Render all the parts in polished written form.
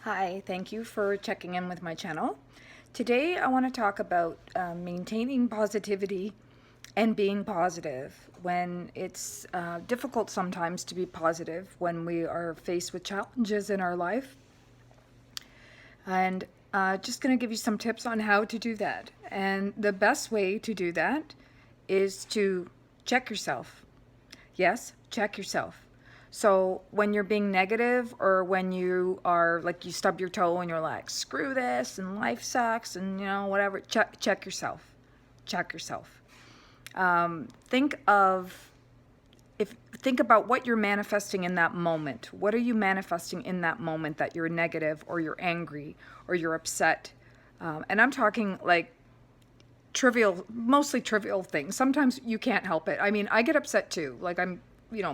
Hi, thank you for checking in with my channel. Today I want to talk about maintaining positivity and being positive when it's difficult sometimes to be positive when we are faced with challenges in our life. And just going to give you some tips on how to do that. And the best way to do that is to check yourself. Yes, check yourself. So when you're being negative or when you are like you stub your toe and you're like, screw this and life sucks and whatever, check yourself. Check yourself. Think of if think about what you're manifesting in that moment. What are you manifesting in that moment that you're negative or you're angry or you're upset? And I'm talking like trivial, mostly trivial things. Sometimes you can't help it. I mean, I get upset too. Like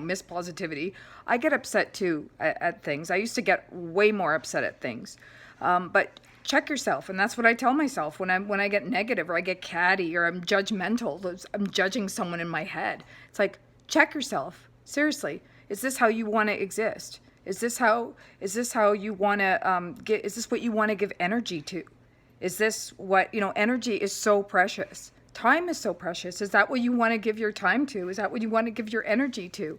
Miss Positivity. I get upset too at things. I used to get way more upset at things. But check yourself, and that's what I tell myself when I get negative or I get catty or I'm judgmental. I'm judging someone in my head. It's like, check yourself. Seriously, is this how you want to exist? Is this how you want to get? Is this what you want to give energy to? Is this what, energy is so precious. Time is so precious. Is that what you want to give your time to? Is that what you want to give your energy to?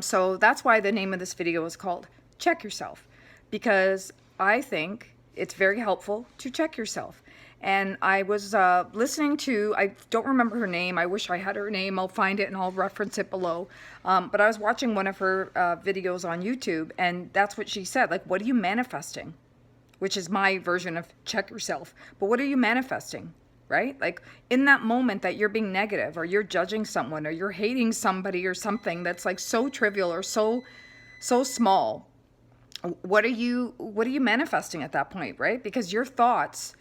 So that's why the name of this video is called Check Yourself, because I think it's very helpful to check yourself. And I was listening to, I don't remember her name. I wish I had her name. I'll find it and I'll reference it below. But I was watching one of her videos on YouTube, and that's what she said. Like, what are you manifesting? Which is my version of check yourself. But what are you manifesting, right? Like in that moment that you're being negative or you're judging someone or you're hating somebody or something that's like so trivial or so small, what are you manifesting at that point, right? Because your thoughts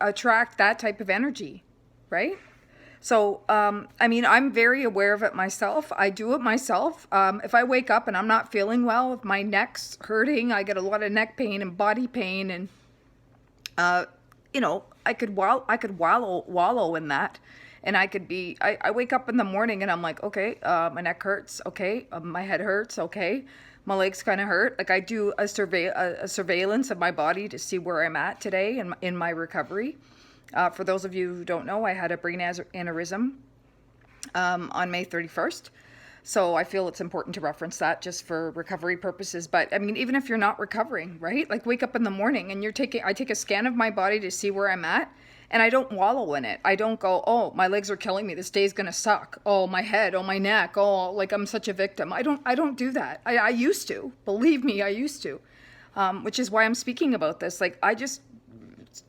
attract that type of energy, right? So, I mean, I'm very aware of it myself. I do it myself. If I wake up and I'm not feeling well, if my neck's hurting, I get a lot of neck pain and body pain, and I could wallow in that, and I could be. I wake up in the morning and I'm like, okay, my neck hurts. Okay, my head hurts. Okay, my legs kind of hurt. Like I do a surveillance of my body to see where I'm at today in my recovery. For those of you who don't know, I had a brain aneurysm on May 31st. So I feel it's important to reference that just for recovery purposes. But I mean, even if you're not recovering, right? Like wake up in the morning and I take a scan of my body to see where I'm at, and I don't wallow in it. I don't go, oh, my legs are killing me. This day's gonna suck. Oh, my head. Oh, my neck. Oh, like I'm such a victim. I don't do that. I used to. Believe me, I used to. Which is why I'm speaking about this. Like I just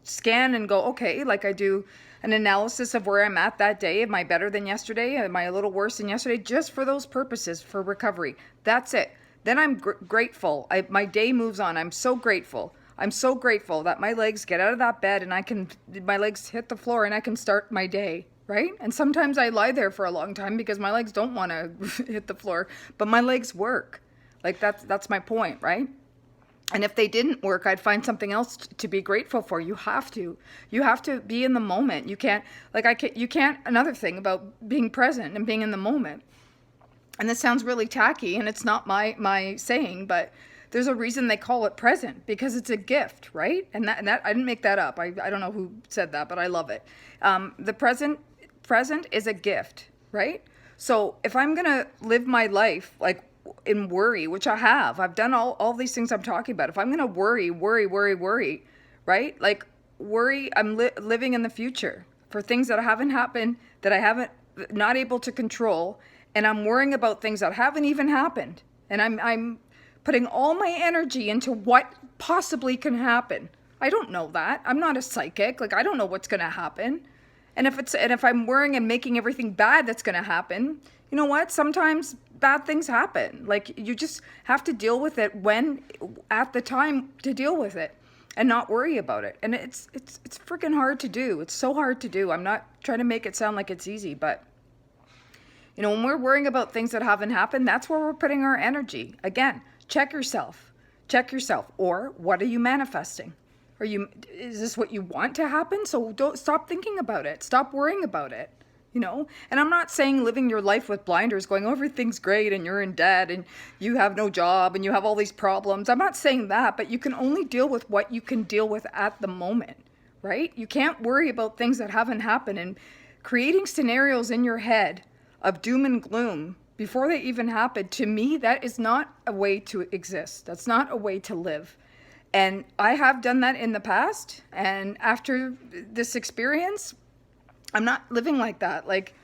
scan and go, okay, like I do an analysis of where I'm at that day. Am I better than yesterday? Am I a little worse than yesterday? Just for those purposes, for recovery. That's it. Then I'm grateful. My day moves on. I'm so grateful. I'm so grateful that my legs get out of that bed and my legs hit the floor and I can start my day, right? And sometimes I lie there for a long time because my legs don't want to hit the floor, but my legs work. Like that's my point, right? And if they didn't work, I'd find something else to be grateful for. You have to be in the moment. You can't, another thing about being present and being in the moment. And this sounds really tacky, and it's not my saying, but there's a reason they call it present, because it's a gift, right? And that I didn't make that up. I don't know who said that, but I love it. The present is a gift, right? So if I'm going to live my life like in worry, which I've done all these things I'm talking about. If I'm going to worry, right? Like worry, I'm living in the future for things that haven't happened, that I haven't, not able to control. And I'm worrying about things that haven't even happened. And I'm putting all my energy into what possibly can happen. I don't know that. I'm not a psychic. Like I don't know what's going to happen. And if I'm worrying and making everything bad that's going to happen, you know what? Sometimes bad things happen. Like you just have to deal with it at the time to deal with it and not worry about it. And it's freaking hard to do. It's so hard to do. I'm not trying to make it sound like it's easy, but when we're worrying about things that haven't happened, that's where we're putting our energy. Again, check yourself. Check yourself. Or what are you manifesting? Is this what you want to happen? So don't stop thinking about it. Stop worrying about it. you know? And I'm not saying living your life with blinders, going, oh, everything's great and you're in debt and you have no job and you have all these problems. I'm not saying that, but you can only deal with what you can deal with at the moment, right? You can't worry about things that haven't happened, and creating scenarios in your head of doom and gloom before they even happen, to me, that is not a way to exist. That's not a way to live. And I have done that in the past. And after this experience, I'm not living like that. Like,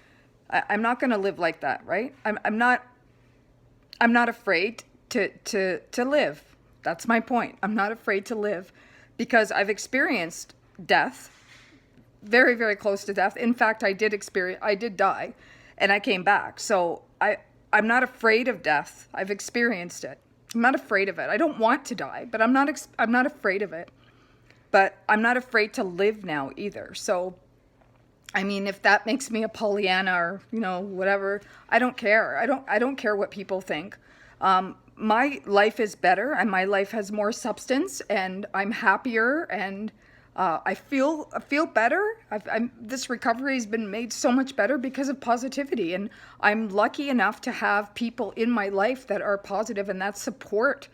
I'm not going to live like that, right? I'm not afraid to live. That's my point. I'm not afraid to live because I've experienced death, very, very close to death. In fact, I did die and I came back. So I'm not afraid of death. I've experienced it. I'm not afraid of it. I don't want to die, but I'm not afraid of it. But I'm not afraid to live now either. So, I mean, if that makes me a Pollyanna or, you know, whatever, I don't care. I don't care what people think. My life is better and my life has more substance and I'm happier and I feel better. This recovery has been made so much better because of positivity, and I'm lucky enough to have people in my life that are positive and that support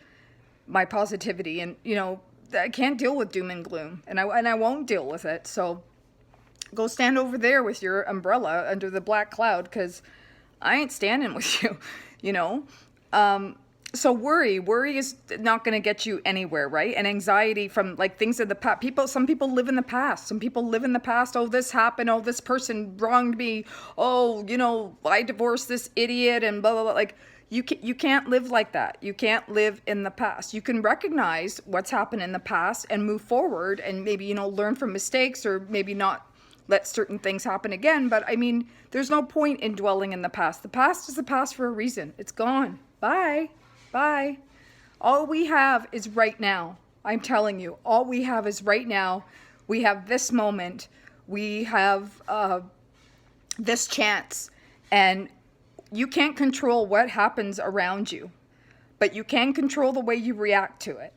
my positivity. And you know, I can't deal with doom and gloom, and I won't deal with it. So go stand over there with your umbrella under the black cloud, because I ain't standing with you. You know. So worry is not going to get you anywhere, right? And anxiety from like things of the past. Some people live in the past. Some people live in the past. Oh, this happened. Oh, this person wronged me. Oh, you know, I divorced this idiot and blah, blah, blah. Like you can't live like that. You can't live in the past. You can recognize what's happened in the past and move forward and maybe, you know, learn from mistakes or maybe not let certain things happen again. But I mean, there's no point in dwelling in the past. The past is the past for a reason. It's gone. Bye. Bye. All we have is right now. I'm telling you, all we have is right now. We have this moment. We have this chance. And you can't control what happens around you, but you can control the way you react to it,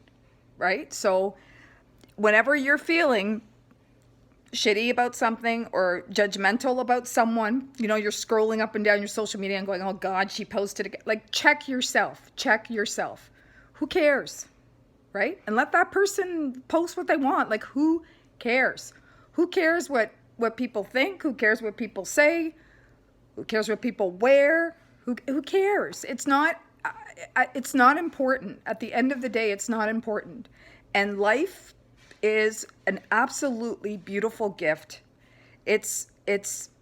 right? So whenever you're feeling shitty about something or judgmental about someone, you know, you're scrolling up and down your social media and going, oh God, she posted again. Like, check yourself. Who cares? Right? And let that person post what they want. Like, who cares? Who cares what people think? Who cares what people say? Who cares what people wear? Who cares? It's not important. At the end of the day, it's not important. And life is an absolutely beautiful gift. It's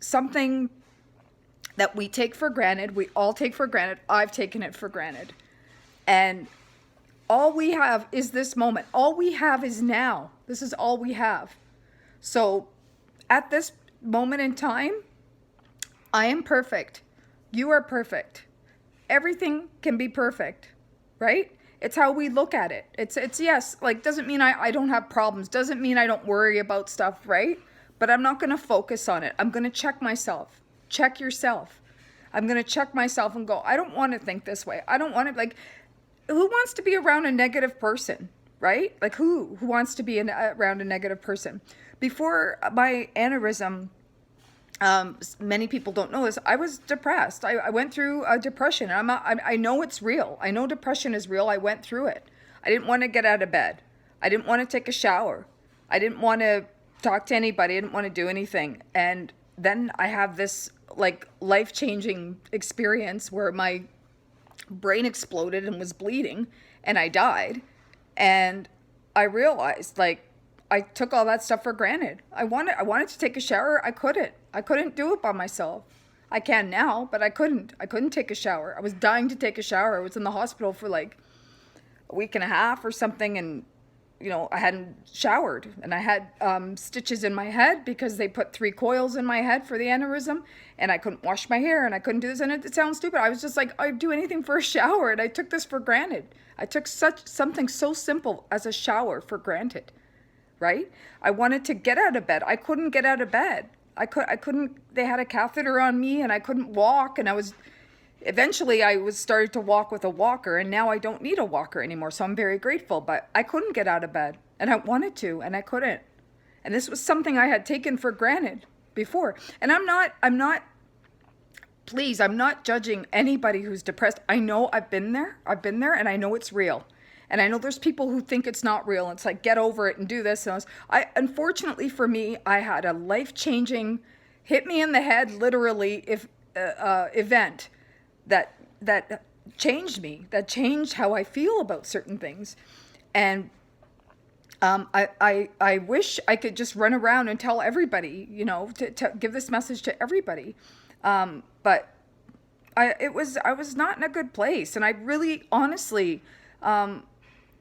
something that we take for granted. We all take for granted. I've taken it for granted. And all we have is this moment. All we have is now. This is all we have. So at this moment in time, I am perfect. You are perfect. Everything can be perfect, right? It's how we look at it. It's yes, like, doesn't mean I don't have problems. Doesn't mean I don't worry about stuff, right? But I'm not going to focus on it. I'm going to check myself. Check yourself. I'm going to check myself and go, I don't want to think this way. I don't want to, like, who wants to be around a negative person, right? Like, who wants to be around a negative person? Before my aneurysm, many people don't know this, I was depressed. I went through a depression. I know it's real. I know depression is real. I went through it. I didn't want to get out of bed. I didn't want to take a shower. I didn't want to talk to anybody. I didn't want to do anything. And then I have this like life-changing experience where my brain exploded and was bleeding and I died. And I realized, like, I took all that stuff for granted. I wanted to take a shower. I couldn't do it by myself. I can now, but I couldn't take a shower. I was dying to take a shower. I was in the hospital for like a week and a half or something. And, you know, I hadn't showered and I had stitches in my head because they put 3 coils in my head for the aneurysm, and I couldn't wash my hair and I couldn't do this. And it sounds stupid. I was just like, I'd do anything for a shower. And I took this for granted. I took something so simple as a shower for granted. Right? I wanted to get out of bed. I couldn't get out of bed. I couldn't, they had a catheter on me and I couldn't walk, and eventually I was started to walk with a walker, and now I don't need a walker anymore. So I'm very grateful, but I couldn't get out of bed and I wanted to, and I couldn't. And this was something I had taken for granted before. And I'm not please, I'm not judging anybody who's depressed. I know I've been there. I've been there, and I know it's real. And I know there's people who think it's not real. It's like, get over it and do this. And unfortunately for me, I had a life-changing, hit me in the head, literally, event that changed me, that changed how I feel about certain things. And I wish I could just run around and tell everybody, you know, to give this message to everybody. But I was not in a good place. And I really, honestly,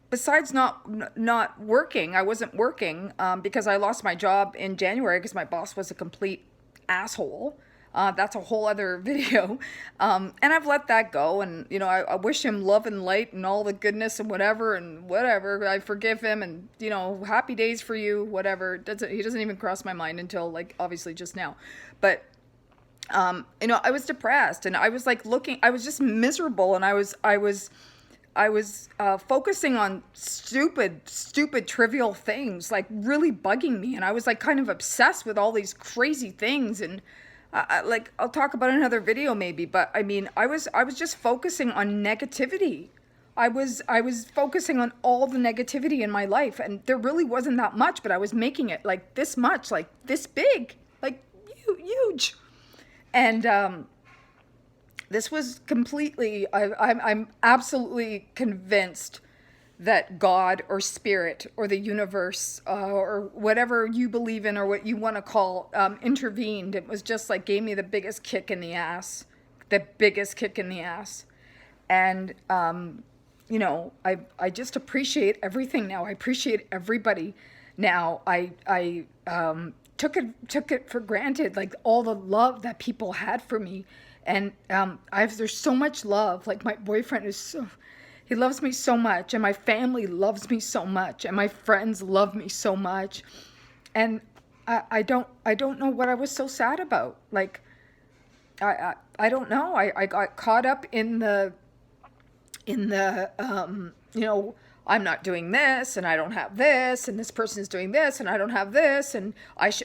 besides not working, I wasn't working because I lost my job in January because my boss was a complete asshole. That's a whole other video. And I've let that go. And, you know, I wish him love and light and all the goodness and whatever. I forgive him and, you know, happy days for you, whatever. He doesn't even cross my mind until, like, obviously just now. But, you know, I was depressed and I was like I was just miserable. And I was focusing on stupid, trivial things, like really bugging me. And I was like kind of obsessed with all these crazy things. And like, I'll talk about another video maybe, but I mean, I was just focusing on negativity. I was focusing on all the negativity in my life, and there really wasn't that much, but I was making it like this much, like this big, like huge. And this was completely, I'm absolutely convinced that God or spirit or the universe or whatever you believe in or what you want to call intervened. It was just like gave me the biggest kick in the ass, And, you know, I just appreciate everything now. I appreciate everybody now. I took it for granted, like all the love that people had for me. And there's so much love. Like my boyfriend he loves me so much, and my family loves me so much, and my friends love me so much. And I don't know what I was so sad about. Like I don't know. I got caught up in the you know, I'm not doing this, and I don't have this, and this person's doing this, and I don't have this, and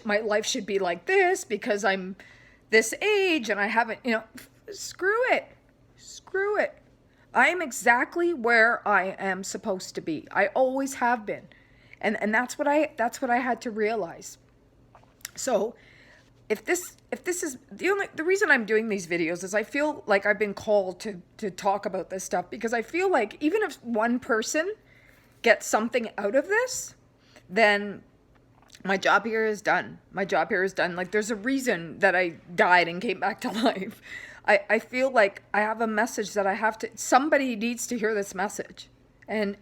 my life should be like this because I'm this age and I haven't, you know, screw it. I am exactly where I am supposed to be. I always have been. And that's what I had to realize. So if this is the reason I'm doing these videos is I feel like I've been called to talk about this stuff, because I feel like even if one person gets something out of this, then my job here is done. Like, there's a reason that I died and came back to life. I feel like I have a message that somebody needs to hear this message. And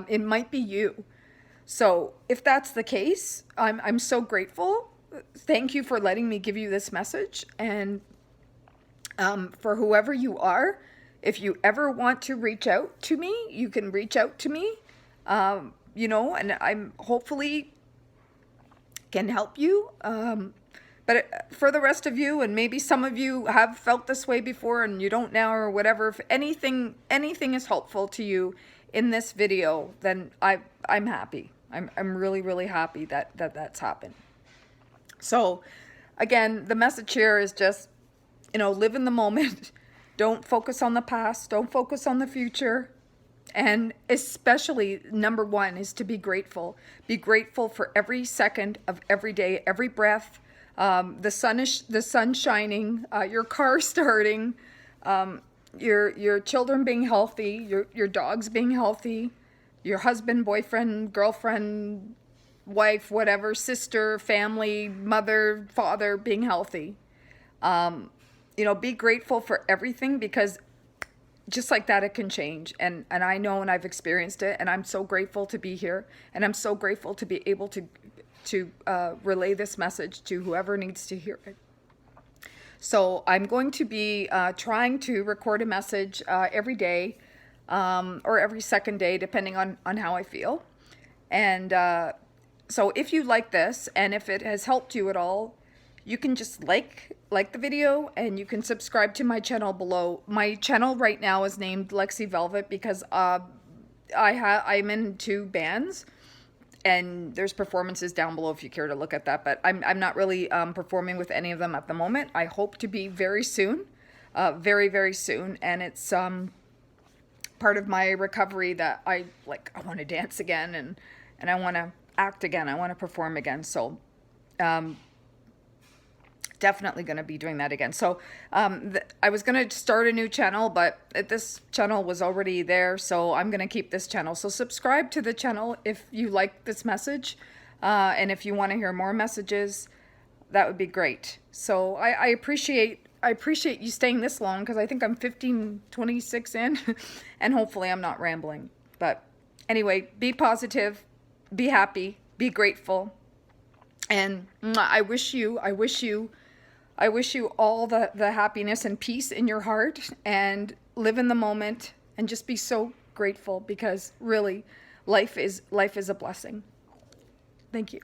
it might be you. So if that's the case, I'm so grateful. Thank you for letting me give you this message. And for whoever you are, if you ever want to reach out to me, you can reach out to me. You know, and I'm hopefully can help you. But for the rest of you, and maybe some of you have felt this way before and you don't now or whatever, if anything is helpful to you in this video, then I'm happy. I'm really, really happy that that's happened. So again, the message here is just, you know, live in the moment. Don't focus on the past. Don't focus on the future. And especially, number one is to be grateful. Be grateful for every second of every day, every breath. The sun shining, your car starting, your children being healthy, your dogs being healthy, your husband, boyfriend, girlfriend, wife, whatever, sister, family, mother, father being healthy. You know, be grateful for everything, because just like that, it can change. And I know, and I've experienced it, and I'm so grateful to be here, and I'm so grateful to be able to relay this message to whoever needs to hear it. So I'm going to be trying to record a message every day or every second day, depending on how I feel. And so if you like this, and if it has helped you at all, you can just like the video, and you can subscribe to my channel below. My channel right now is named Lexi Velvet because I'm in 2 bands, and there's performances down below if you care to look at that. But I'm not really performing with any of them at the moment. I hope to be very soon. very, very soon. And it's part of my recovery that I want to dance again, and I want to act again. I want to perform again. So definitely going to be doing that again. So I was going to start a new channel, but this channel was already there, so I'm going to keep this channel. So subscribe to the channel if you like this message, and if you want to hear more messages, that would be great. So I appreciate you staying this long, because I think I'm 15:26 in, and hopefully I'm not rambling. But anyway, be positive, be happy, be grateful, and I wish you all the happiness and peace in your heart, and live in the moment, and just be so grateful, because really life is a blessing. Thank you.